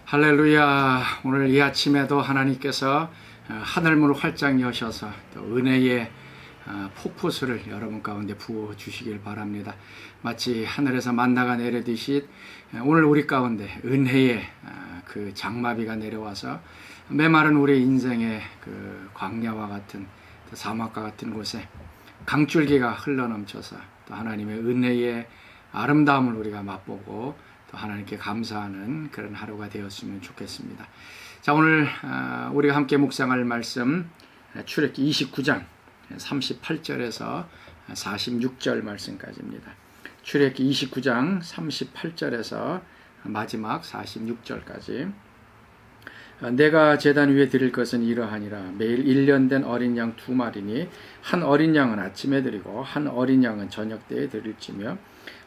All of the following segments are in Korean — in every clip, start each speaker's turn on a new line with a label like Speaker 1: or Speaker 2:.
Speaker 1: 할렐루야. 오늘 이 아침에도 하나님께서 하늘문을 활짝 여셔서 또 은혜의 폭포수를 여러분 가운데 부어 주시길 바랍니다. 마치 하늘에서 만나가 내려듯이 오늘 우리 가운데 은혜의 그 장마비가 내려와서 메마른 우리 인생의 그 광야와 같은 사막과 같은 곳에 강줄기가 흘러넘쳐서 또 하나님의 은혜의 아름다움을 우리가 맛보고 또 하나님께 감사하는 그런 하루가 되었으면 좋겠습니다. 자, 오늘 우리가 함께 묵상할 말씀 출애굽기 29장 38절에서 46절 말씀까지입니다. 출애굽기 29장 38절에서 마지막 46절까지. 내가 제단 위에 드릴 것은 이러하니라. 매일 1년 된 어린 양 2마리니 한 어린 양은 아침에 드리고 한 어린 양은 저녁 때에 드릴지며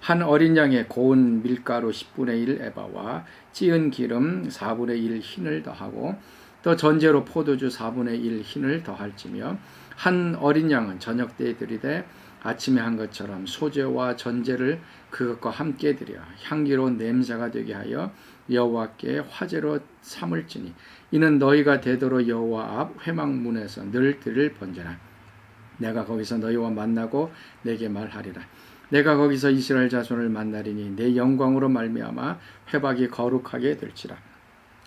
Speaker 1: 한 어린 양에 고운 밀가루 10분의 1 에바와 찌은 기름 4분의 1 흰을 더하고 또 전제로 포도주 4분의 1 흰을 더할지며 한 어린 양은 저녁 때에 드리되 아침에 한 것처럼 소제와 전제를 그것과 함께 드려 향기로운 냄새가 되게 하여 여호와께 화제로 삼을지니 이는 너희가 되도록 여호와 앞 회막문에서 늘 드릴 번제라. 내가 거기서 너희와 만나고 내게 말하리라. 내가 거기서 이스라엘 자손을 만나리니 내 영광으로 말미암아 회막이 거룩하게 될지라.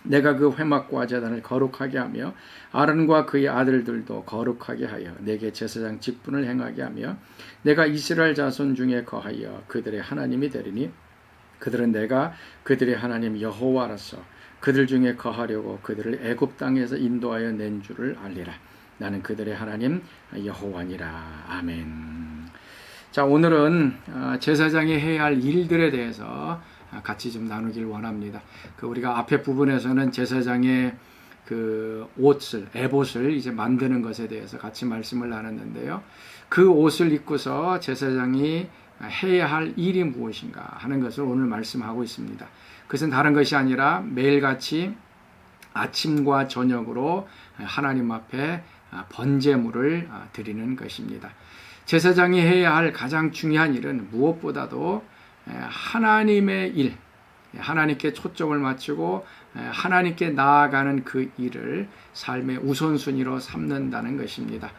Speaker 1: 내가 그 회막과 제단을 거룩하게 하며 아론과 그의 아들들도 거룩하게 하여 내게 제사장 직분을 행하게 하며 내가 이스라엘 자손 중에 거하여 그들의 하나님이 되리니 그들은 내가 그들의 하나님 여호와라서 그들 중에 거하려고 그들을 애굽 땅에서 인도하여 낸 줄을 알리라. 나는 그들의 하나님 여호와니라. 아멘. 자, 오늘은 제사장이 해야 할 일들에 대해서 같이 좀 나누길 원합니다. 우리가 앞에 부분에서는 제사장의 그 옷을, 에봇을 이제 만드는 것에 대해서 같이 말씀을 나눴는데요. 그 옷을 입고서 제사장이 해야 할 일이 무엇인가 하는 것을 오늘 말씀하고 있습니다. 그것은 다른 것이 아니라 매일같이 아침과 저녁으로 하나님 앞에 번제물을 드리는 것입니다. 제사장이 해야 할 가장 중요한 일은 무엇보다도 하나님의 일, 하나님께 초점을 맞추고 하나님께 나아가는 그 일을 삶의 우선순위로 삼는다는 것입니다.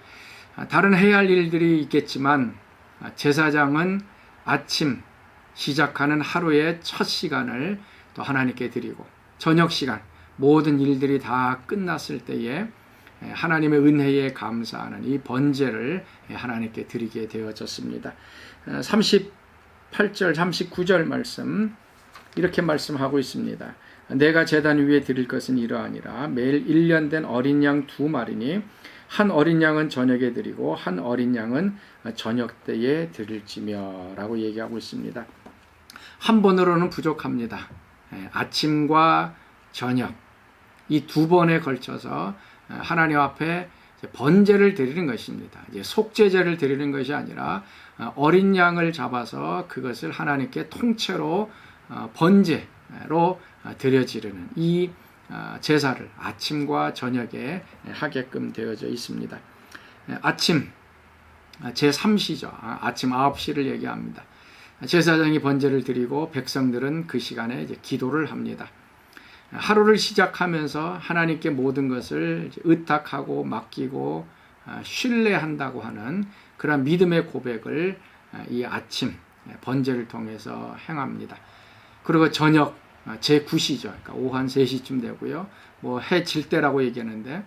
Speaker 1: 다른 해야 할 일들이 있겠지만 제사장은 아침 시작하는 하루의 첫 시간을 또 하나님께 드리고 저녁 시간 모든 일들이 다 끝났을 때에 하나님의 은혜에 감사하는 이 번제를 하나님께 드리게 되어졌습니다. 38절 39절 말씀 이렇게 말씀하고 있습니다. 내가 제단 위에 드릴 것은 이러하니라. 매일 1년 된 어린 양 2마리니 한 어린 양은 저녁에 드리고 한 어린 양은 저녁 때에 드릴지며 라고 얘기하고 있습니다. 한 번으로는 부족합니다. 아침과 저녁 이 두 번에 걸쳐서 하나님 앞에 번제를 드리는 것입니다. 이제 속죄제를 드리는 것이 아니라 어린 양을 잡아서 그것을 하나님께 통째로 번제로 드려지르는 이 제사를 아침과 저녁에 하게끔 되어져 있습니다. 아침 제3시죠. 아침 9시를 얘기합니다. 제사장이 번제를 드리고 백성들은 그 시간에 이제 기도를 합니다. 하루를 시작하면서 하나님께 모든 것을 의탁하고 맡기고 신뢰한다고 하는 그런 믿음의 고백을 이 아침 번제를 통해서 행합니다. 그리고 저녁 제9시죠. 그러니까 오후 한 3시쯤 되고요. 해 질 때라고 얘기하는데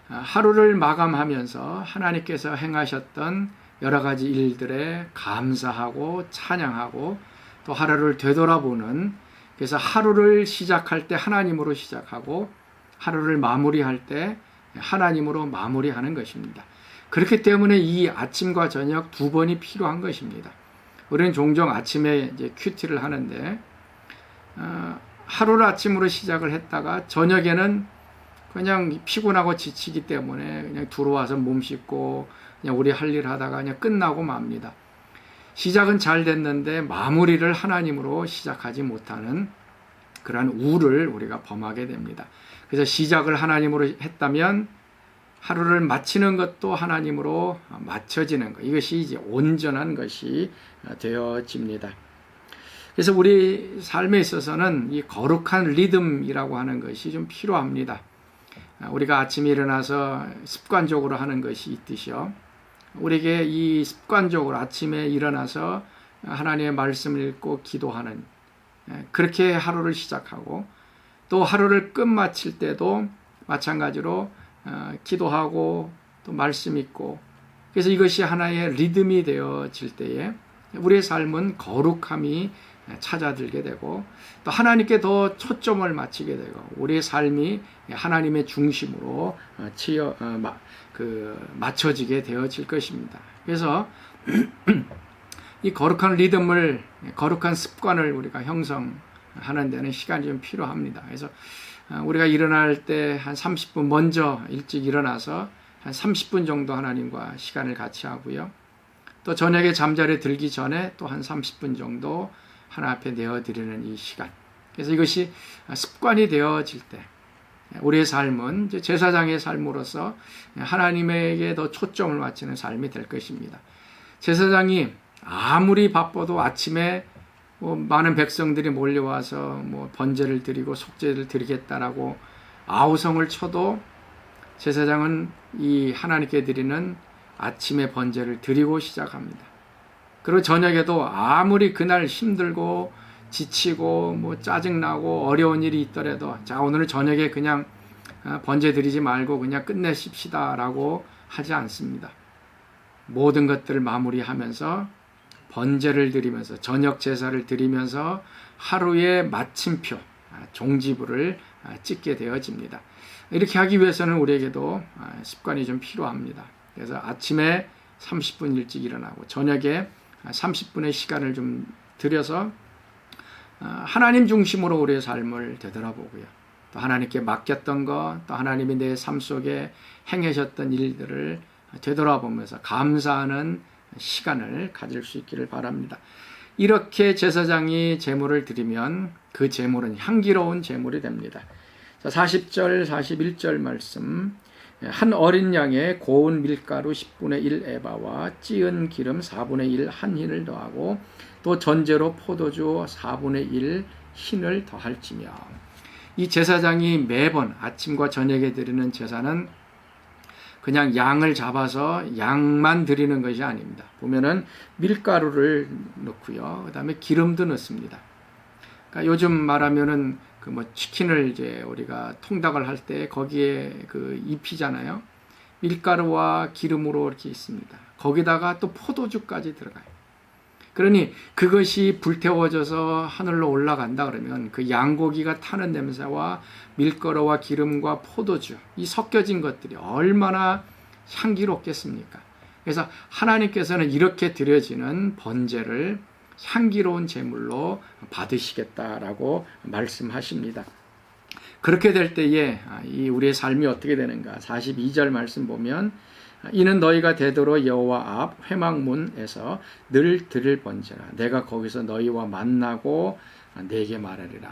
Speaker 1: 하루를 마감하면서 하나님께서 행하셨던 여러 가지 일들에 감사하고 찬양하고 또 하루를 되돌아보는 그래서 하루를 시작할 때 하나님으로 시작하고 하루를 마무리할 때 하나님으로 마무리하는 것입니다. 그렇기 때문에 이 아침과 저녁 두 번이 필요한 것입니다. 우리는 종종 아침에 이제 큐티를 하는데 하루를 아침으로 시작을 했다가 저녁에는 그냥 피곤하고 지치기 때문에 그냥 들어와서 몸 씻고 그냥 우리 할 일 하다가 그냥 끝나고 맙니다. 시작은 잘 됐는데 마무리를 하나님으로 시작하지 못하는 그러한 우를 우리가 범하게 됩니다. 그래서 시작을 하나님으로 했다면 하루를 마치는 것도 하나님으로 맞춰지는 것, 이것이 이제 온전한 것이 되어집니다. 그래서 우리 삶에 있어서는 이 거룩한 리듬이라고 하는 것이 좀 필요합니다. 우리가 아침에 일어나서 습관적으로 하는 것이 있듯이요. 우리에게 이 습관적으로 아침에 일어나서 하나님의 말씀을 읽고 기도하는, 그렇게 하루를 시작하고 또 하루를 끝마칠 때도 마찬가지로 기도하고 또 말씀 읽고, 그래서 이것이 하나의 리듬이 되어질 때에 우리의 삶은 거룩함이 찾아들게 되고 또 하나님께 더 초점을 맞추게 되고 우리의 삶이 하나님의 중심으로 맞춰지게 되어질 것입니다. 그래서 이 거룩한 리듬을, 거룩한 습관을 우리가 형성하는 데는 시간이 좀 필요합니다. 그래서 우리가 일어날 때 한 30분 먼저 일찍 일어나서 한 30분 정도 하나님과 시간을 같이 하고요. 또 저녁에 잠자리에 들기 전에 또 한 30분 정도 하나님 앞에 내어드리는 이 시간. 그래서 이것이 습관이 되어질 때 우리의 삶은 제사장의 삶으로서 하나님에게 더 초점을 맞추는 삶이 될 것입니다. 제사장이 아무리 바빠도 아침에 많은 백성들이 몰려와서 번제를 드리고 속죄를 드리겠다라고 아우성을 쳐도 제사장은 이 하나님께 드리는 아침의 번제를 드리고 시작합니다. 그리고 저녁에도 아무리 그날 힘들고 지치고 짜증나고 어려운 일이 있더라도 자, 오늘 저녁에 그냥 번제 드리지 말고 그냥 끝내십시다 라고 하지 않습니다. 모든 것들을 마무리하면서 번제를 드리면서 저녁 제사를 드리면서 하루의 마침표, 종지부를 찍게 되어집니다. 이렇게 하기 위해서는 우리에게도 습관이 좀 필요합니다. 그래서 아침에 30분 일찍 일어나고 저녁에 30분의 시간을 좀 들여서 하나님 중심으로 우리의 삶을 되돌아보고요. 또 하나님께 맡겼던 것, 또 하나님이 내 삶 속에 행하셨던 일들을 되돌아보면서 감사하는 시간을 가질 수 있기를 바랍니다. 이렇게 제사장이 제물을 드리면 그 제물은 향기로운 제물이 됩니다. 40절, 41절 말씀. 한 어린 양에 고운 밀가루 10분의 1 에바와 찌은 기름 4분의 1 한 흰을 더하고 또 전제로 포도주 4분의 1 흰을 더할지며. 이 제사장이 매번 아침과 저녁에 드리는 제사는 그냥 양을 잡아서 양만 드리는 것이 아닙니다. 보면은 밀가루를 넣고요. 그 다음에 기름도 넣습니다. 그러니까 요즘 말하면은 치킨을 이제 우리가 통닭을 할 때 거기에 입히잖아요. 밀가루와 기름으로 이렇게 있습니다. 거기다가 또 포도주까지 들어가요. 그러니 그것이 불태워져서 하늘로 올라간다 그러면 그 양고기가 타는 냄새와 밀가루와 기름과 포도주, 이 섞여진 것들이 얼마나 향기롭겠습니까? 그래서 하나님께서는 이렇게 드려지는 번제를 향기로운 제물로 받으시겠다라고 말씀하십니다. 그렇게 될 때에 이 우리의 삶이 어떻게 되는가? 42절 말씀 보면 이는 너희가 되도록 여호와 앞 회막문에서 늘 드릴 번제라. 내가 거기서 너희와 만나고 내게 말하리라.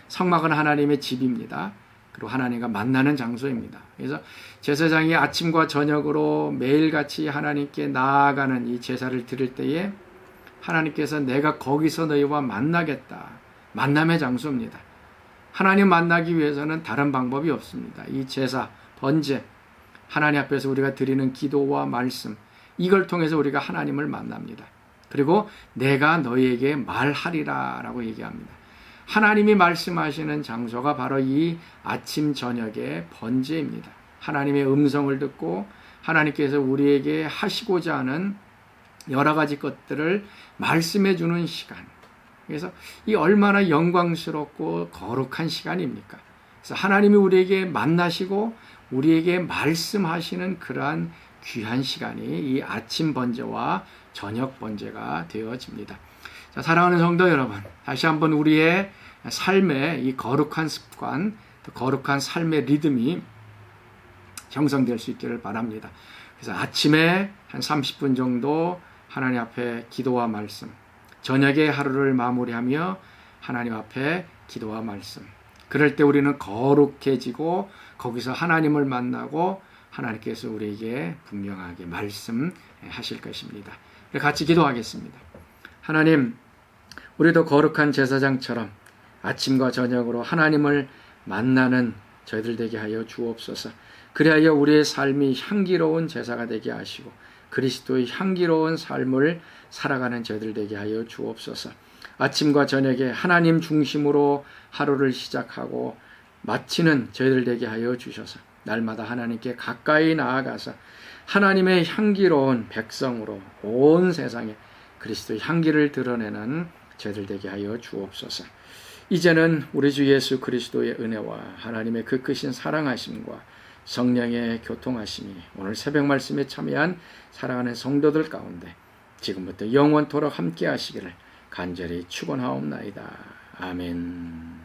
Speaker 1: 성막은 하나님의 집입니다. 그리고 하나님과 만나는 장소입니다. 그래서 제사장이 아침과 저녁으로 매일같이 하나님께 나아가는 이 제사를 드릴 때에 하나님께서 내가 거기서 너희와 만나겠다. 만남의 장소입니다. 하나님 만나기 위해서는 다른 방법이 없습니다. 이 제사, 번제, 하나님 앞에서 우리가 드리는 기도와 말씀, 이걸 통해서 우리가 하나님을 만납니다. 그리고 내가 너희에게 말하리라 라고 얘기합니다. 하나님이 말씀하시는 장소가 바로 이 아침 저녁의 번제입니다. 하나님의 음성을 듣고 하나님께서 우리에게 하시고자 하는 여러 가지 것들을 말씀해 주는 시간. 그래서 이 얼마나 영광스럽고 거룩한 시간입니까? 그래서 하나님이 우리에게 만나시고 우리에게 말씀하시는 그러한 귀한 시간이 이 아침 번제와 저녁 번제가 되어집니다. 자, 사랑하는 성도 여러분, 다시 한번 우리의 삶의 이 거룩한 습관, 거룩한 삶의 리듬이 형성될 수 있기를 바랍니다. 그래서 아침에 한 30분 정도 하나님 앞에 기도와 말씀, 저녁에 하루를 마무리하며 하나님 앞에 기도와 말씀. 그럴 때 우리는 거룩해지고 거기서 하나님을 만나고 하나님께서 우리에게 분명하게 말씀하실 것입니다. 같이 기도하겠습니다. 하나님, 우리도 거룩한 제사장처럼 아침과 저녁으로 하나님을 만나는 저희들 되게 하여 주옵소서. 그리하여 우리의 삶이 향기로운 제사가 되게 하시고 그리스도의 향기로운 삶을 살아가는 저희들 되게 하여 주옵소서. 아침과 저녁에 하나님 중심으로 하루를 시작하고 마치는 저희들 되게 하여 주셔서 날마다 하나님께 가까이 나아가서 하나님의 향기로운 백성으로 온 세상에 그리스도의 향기를 드러내는 저희들 되게 하여 주옵소서. 이제는 우리 주 예수 그리스도의 은혜와 하나님의 그 크신 사랑하심과 성령의 교통하심이 오늘 새벽 말씀에 참여한 사랑하는 성도들 가운데 지금부터 영원토록 함께 하시기를 간절히 축원하옵나이다. 아멘.